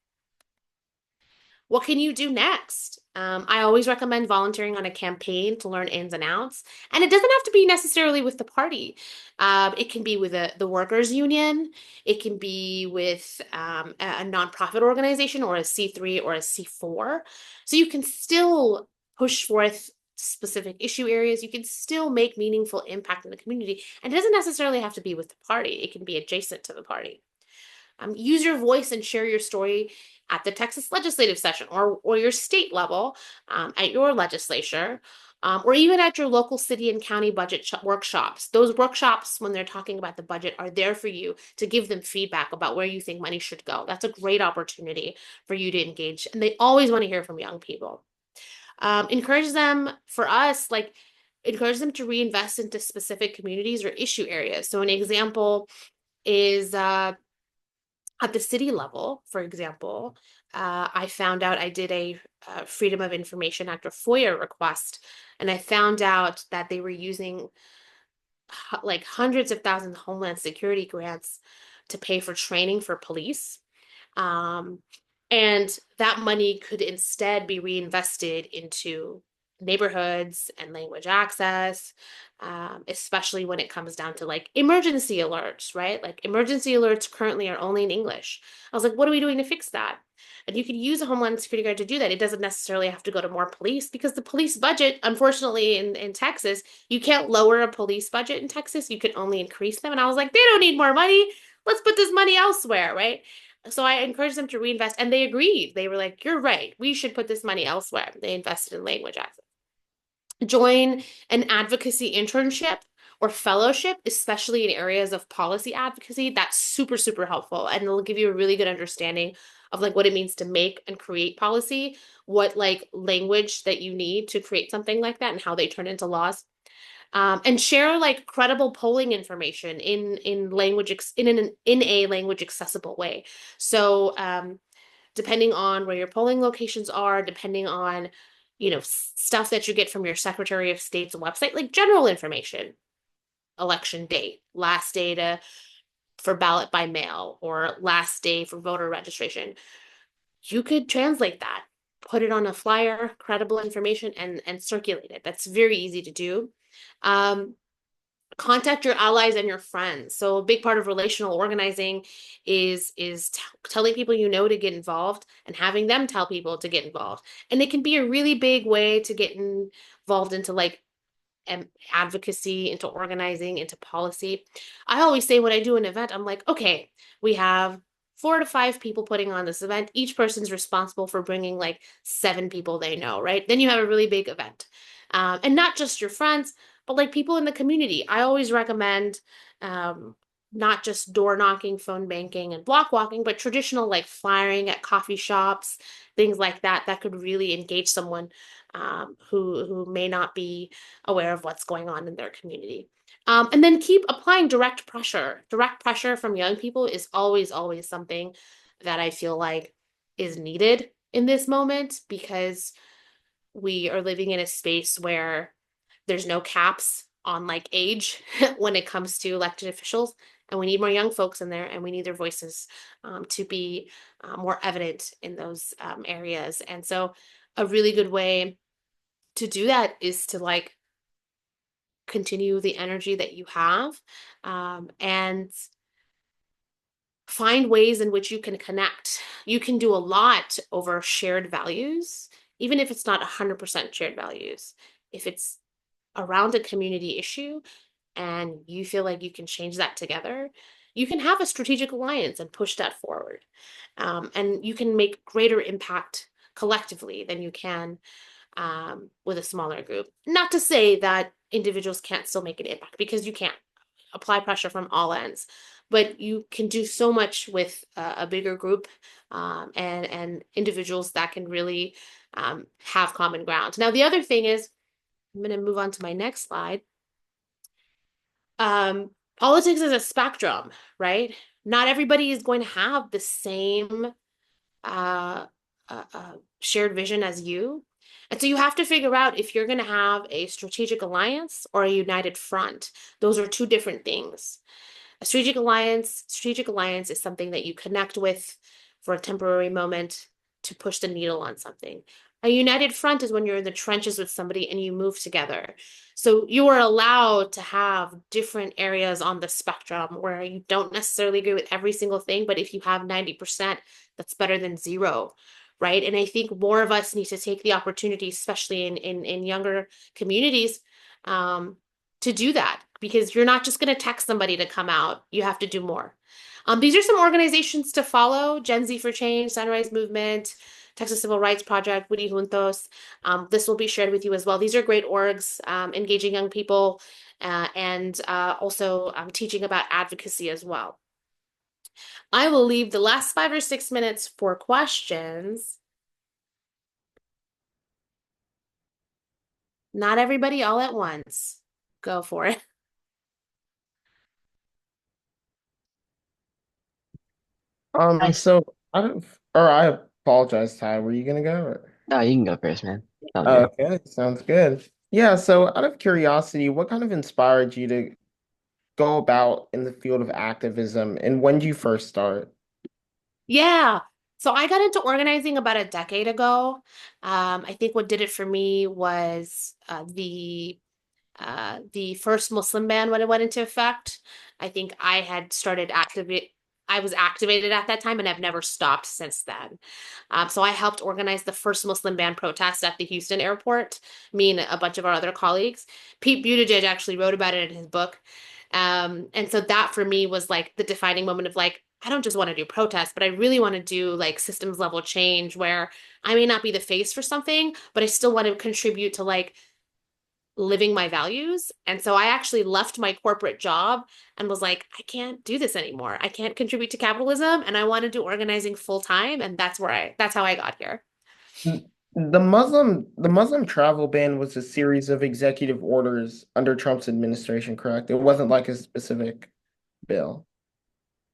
What can you do next? I always recommend volunteering on a campaign to learn ins and outs. And it doesn't have to be necessarily with the party. It can be with the workers' union. It can be with a nonprofit organization or a C3 or a C4. So you can still push forth specific issue areas. You can still make meaningful impact in the community. And it doesn't necessarily have to be with the party. It can be adjacent to the party. Use your voice and share your story at the Texas legislative session or your state level at your legislature, or even at your local city and county budget workshops. Those workshops, when they're talking about the budget, are there for you to give them feedback about where you think money should go. That's a great opportunity for you to engage. And they always want to hear from young people. Encourage them, for us, like encourage them to reinvest into specific communities or issue areas. So an example is at the city level, for example, I found out I did a Freedom of Information Act or FOIA request, and I found out that they were using like hundreds of thousands of Homeland Security grants to pay for training for police. And that money could instead be reinvested into neighborhoods and language access, especially when it comes down to like emergency alerts, right? Like emergency alerts currently are only in English. I was like, what are we doing to fix that? And you could use a Homeland Security Guard to do that. It doesn't necessarily have to go to more police, because the police budget, unfortunately, in Texas, you can't lower a police budget in Texas. You can only increase them. And I was like, they don't need more money. Let's put this money elsewhere, right? So I encouraged them to reinvest, and they agreed. They were like, you're right. We should put this money elsewhere. They invested in language access. Join an advocacy internship or fellowship, especially in areas of policy advocacy. That's super, super helpful. And it'll give you a really good understanding of like what it means to make and create policy, what like language that you need to create something like that, and how they turn into laws. And share like credible polling information in a language accessible way. So depending on where your polling locations are, depending on stuff that you get from your Secretary of State's website, like general information, election date, last day for ballot by mail, or last day for voter registration. You could translate that, put it on a flyer, credible information, and circulate it. That's very easy to do. Contact your allies and your friends. So a big part of relational organizing is telling people to get involved and having them tell people to get involved. And it can be a really big way to get involved into like advocacy, into organizing, into policy. I always say when I do an event, I'm like, okay, we have 4 to 5 people putting on this event. Each person's responsible for bringing like 7 people they know, right? Then you have a really big event. And not just your friends, but like people in the community. I always recommend not just door knocking, phone banking, and block walking, but traditional like flyering at coffee shops, things like that, that could really engage someone who may not be aware of what's going on in their community. And then keep applying direct pressure. Direct pressure from young people is always, always something that I feel like is needed in this moment because we are living in a space where there's no caps on like age when it comes to elected officials. And we need more young folks in there and we need their voices to be more evident in those areas. And so, a really good way to do that is to like continue the energy that you have and find ways in which you can connect. You can do a lot over shared values, even if it's not 100% shared values. If it's around a community issue and you feel like you can change that together, you can have a strategic alliance and push that forward. And you can make greater impact collectively than you can with a smaller group. Not to say that individuals can't still make an impact because you can't apply pressure from all ends, but you can do so much with a bigger group and individuals that can really have common ground. Now, the other thing is, I'm going to move on to my next slide. Politics is a spectrum, right? Not everybody is going to have the same uh, shared vision as you. And so you have to figure out if you're going to have a strategic alliance or a united front. Those are two different things. A strategic alliance is something that you connect with for a temporary moment to push the needle on something. A united front is when you're in the trenches with somebody and you move together. So you are allowed to have different areas on the spectrum where you don't necessarily agree with every single thing, but if you have 90%, that's better than zero, right? And I think more of us need to take the opportunity, especially in younger communities, to do that because you're not just going to text somebody to come out. You have to do more. These are some organizations to follow: Gen Z for Change, Sunrise Movement, Texas Civil Rights Project, Woody Juntos. This will be shared with you as well. These are great orgs engaging young people and also teaching about advocacy as well. I will leave the last 5 or 6 minutes for questions. Not everybody all at once. Go for it. Nice. So I apologize, Ty. Were you gonna go? No, you can go first, man. Sounds good. Okay, sounds good. Yeah, so out of curiosity, what kind of inspired you to go about in the field of activism, and when did you first start? Yeah. So I got into organizing about a decade ago. I think what did it for me was the first Muslim ban when it went into effect. I think I was activated at that time and I've never stopped since then. So I helped organize the first Muslim ban protest at the Houston airport, me and a bunch of our other colleagues. Pete Buttigieg actually wrote about it in his book. And so that for me was like the defining moment of like, I don't just want to do protests, but I really want to do like systems level change where I may not be the face for something, but I still want to contribute to like living my values. And so I actually left my corporate job and was like, I can't do this anymore. I can't contribute to capitalism and I want to do organizing full time. And that's how I got here. The Muslim travel ban was a series of executive orders under Trump's administration, correct? It wasn't like a specific bill.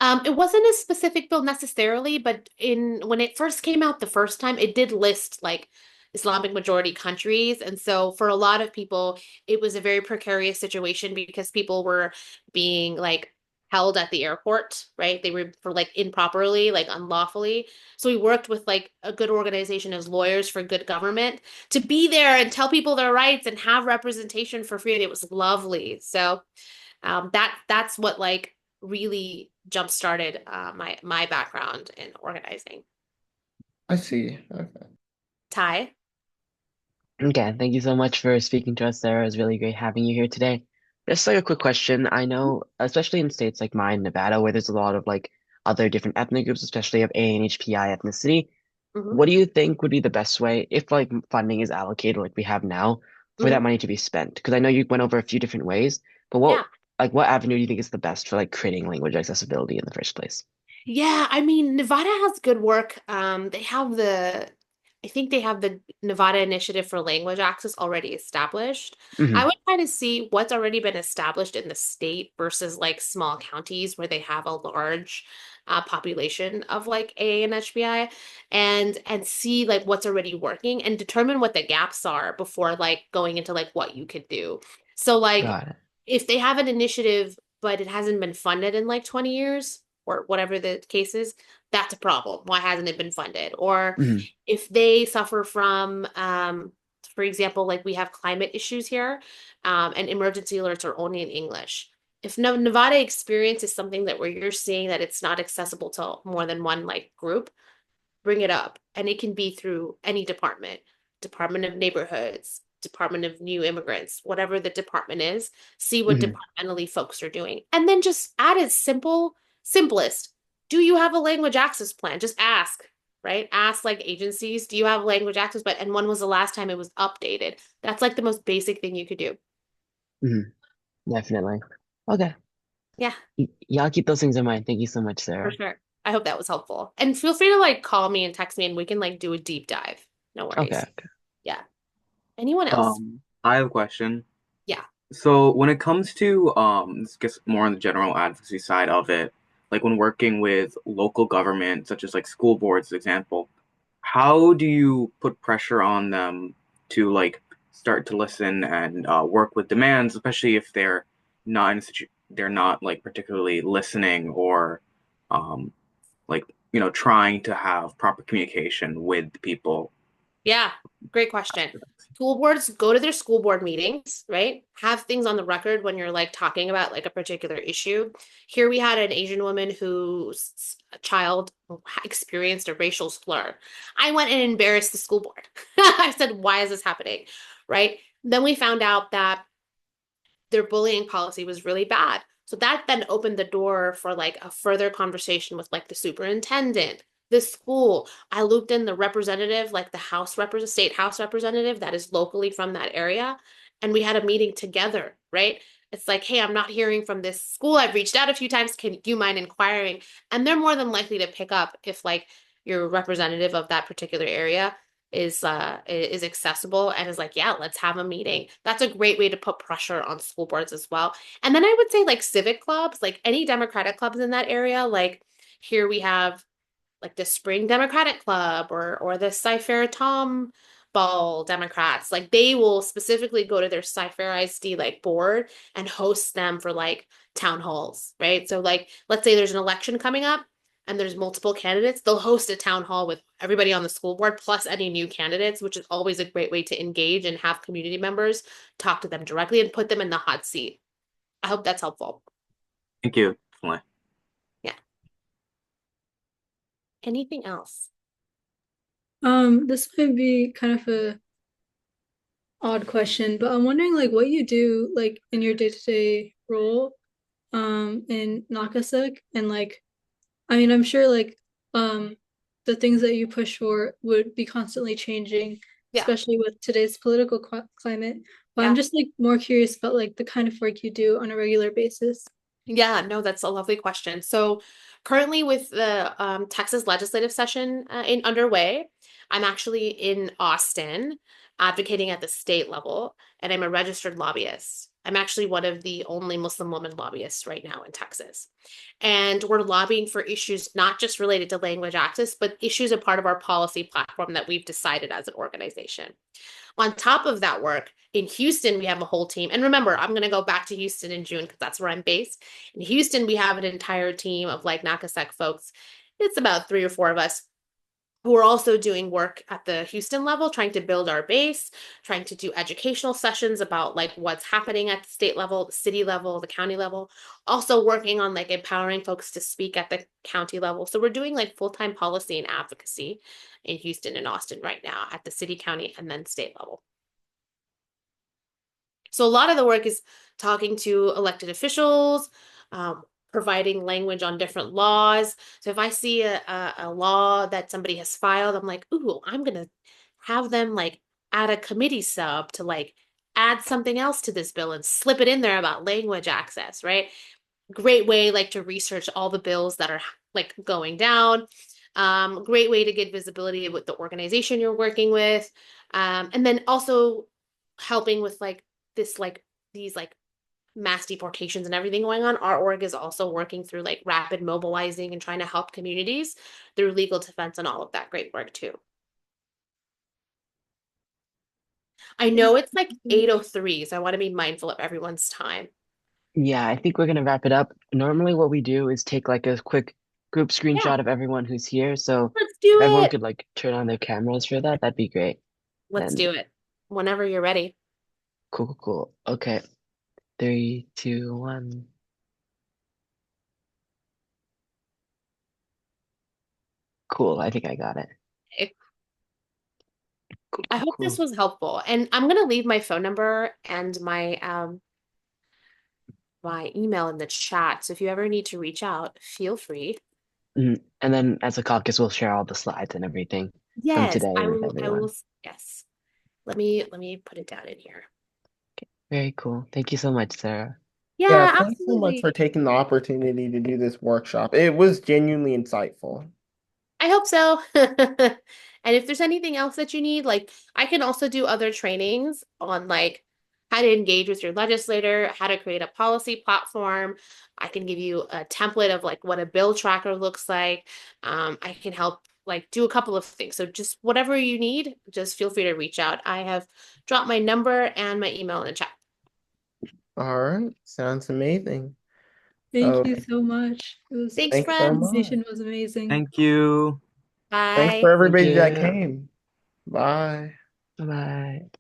It wasn't a specific bill necessarily, but in when it first came out the first time, it did list like Islamic majority countries. And so for a lot of people, it was a very precarious situation because people were being like held at the airport, right? They were for like improperly, like unlawfully. So we worked with like a good organization as Lawyers for Good Government to be there and tell people their rights and have representation for free. And it was lovely. So that's what like really jump started my background in organizing. I see. Okay. Ty? Okay, thank you so much for speaking to us, Sarah. It was really great having you here today. Just like a quick question. I know, especially in states like mine, Nevada, where there's a lot of like other different ethnic groups, especially of AANHPI ethnicity. Mhm. What do you think would be the best way if like funding is allocated like we have now for that Mhm. money to be spent? Because I know you went over a few different ways, but Yeah. what avenue do you think is the best for like creating language accessibility in the first place? Yeah, I mean, Nevada has good work. They have the I think they have the Nevada Initiative for Language Access already established. I Hmm. would kind of see what's already been established in the state versus like small counties where they have a large population of like AANHPI and see like what's already working and determine what the gaps are before like going into like what you could do. So like Got it. if they have an initiative but it hasn't been funded in like 20 years or whatever the case is, that's a problem. Why hasn't it been funded? Or Hmm. if they suffer from, for example, like we have climate issues here, and emergency alerts are only in English. If Nevada experience is something that where you're seeing that it's not accessible to more than one like group, bring it up. And it can be through any department, Department of Neighborhoods, Department of New Immigrants, whatever the department is, see what Hmm. departmentally folks are doing. And then just add it simplest. Do you have a language access plan? Just ask, right? Ask like agencies, do you have language access? But and when was the last time it was updated? That's like the most basic thing you could do. Hmm. Definitely. Okay. Yeah, Yeah, I'll keep those things in mind. Thank you so much, for Sarah. sure. I hope that was helpful. And feel free to like call me and text me and we can like do a deep dive. No Okay. worries. Yeah. Anyone else? I have a question. Yeah. So when it comes to I guess more on the general advocacy side of it, like when working with local government, such as like school boards, for example, how do you put pressure on them to like start to listen and work with demands, especially if they're not like particularly listening or um, like trying to have proper communication with the people. Yeah, great question. School boards go to their school board meetings, right? Have things on the record when you're like talking about like a particular issue. Here we had an Asian woman whose child experienced a racial slur. I went and embarrassed the school board. I said, "Why is this happening?" Right? Then we found out that their bullying policy was really bad. So that then opened the door for like a further conversation with like the superintendent, the school. I looped in the representative, like the state house representative that is locally from that area. And we had a meeting together, right? It's like, hey, I'm not hearing from this school. I've reached out a few times. Can you mind inquiring? And they're more than likely to pick up if like you're a representative of that particular area is accessible and is like, yeah, let's have a meeting. That's a great way to put pressure on school boards as well. And then I would say like civic clubs, like any Democratic clubs in that area, like here we have like the Spring Democratic Club or the Cy-Fair Tom Ball Democrats, like they will specifically go to their Cy-Fair ISD like board and host them for like town halls, right? So like let's say there's an election coming up and there's multiple candidates, they'll host a town hall with everybody on the school board plus any new candidates, which is always a great way to engage and have community members talk to them directly and put them in the hot seat. I hope that's helpful. Thank you. Definitely. Yeah. Anything else? This might be kind of a odd question, but I'm wondering like what you do like in your day-to-day role in NAKASEC and like I mean I'm sure like um the things that you push for would be constantly changing, Yeah. especially with today's political climate. But I'm Yeah. just like more curious about like the kind of work you do on a regular basis. Yeah, no, that's a lovely question. So currently with the Texas legislative session in underway, I'm actually in Austin advocating at the state level, and I'm a registered lobbyist. I'm actually one of the only Muslim woman lobbyists right now in Texas. And we're lobbying for issues not just related to language access, but issues a part of our policy platform that we've decided as an organization. On top of that work, in Houston, we have a whole team. And remember, I'm going to go back to Houston in June because that's where I'm based. In Houston, we have an entire team of like NAKASEC folks. It's about 3 or 4 of us who are also doing work at the Houston level, trying to build our base, trying to do educational sessions about like what's happening at the state level, the city level, the county level, also working on like empowering folks to speak at the county level. So we're doing like full-time policy and advocacy in Houston and Austin right now at the city, county, and then state level. So a lot of the work is talking to elected officials, providing language on different laws. So if I see a law that somebody has filed, I'm like, ooh, I'm gonna have them like add a committee sub to like add something else to this bill and slip it in there about language access, right? Great way like to research all the bills that are like going down. Great way to get visibility with the organization you're working with. And then also helping with like this, like these like mass deportations and everything going on. Our org is also working through like rapid mobilizing and trying to help communities through legal defense and all of that great work too. I know it's like 8:03, so I want to be mindful of everyone's time. Yeah, I think we're gonna wrap it up. Normally what we do is take like a quick group Yeah, screenshot of everyone who's here. So let's do if everyone it. could like turn on their cameras for that, that'd be great. Let's And do it. Whenever you're ready. cool, cool, cool. Okay. 3, 2, 1. Cool. I think I got it. Cool, I cool, hope this cool. was helpful. And I'm gonna leave my phone number and my email in the chat. So if you ever need to reach out, feel free. And then as a caucus, we'll share all the slides and everything from Yes, today with everyone. yes. Let me put it down in here. Very cool. Thank you so much, Sarah. Yeah, Yeah, thanks so much for absolutely. taking the opportunity to do this workshop. It was genuinely insightful. I hope so. And if there's anything else that you need, like I can also do other trainings on like how to engage with your legislator, how to create a policy platform. I can give you a template of like what a bill tracker looks like. I can help like do a couple of things. So just whatever you need, just feel free to reach out. I have dropped my number and my email in the chat. All right, sounds amazing. Thank you Okay, so much. It was Thanks, thanks so friends. much. conversation was amazing. Thank you. Thanks for Bye. Thank everybody that you. came. Bye. Bye-bye.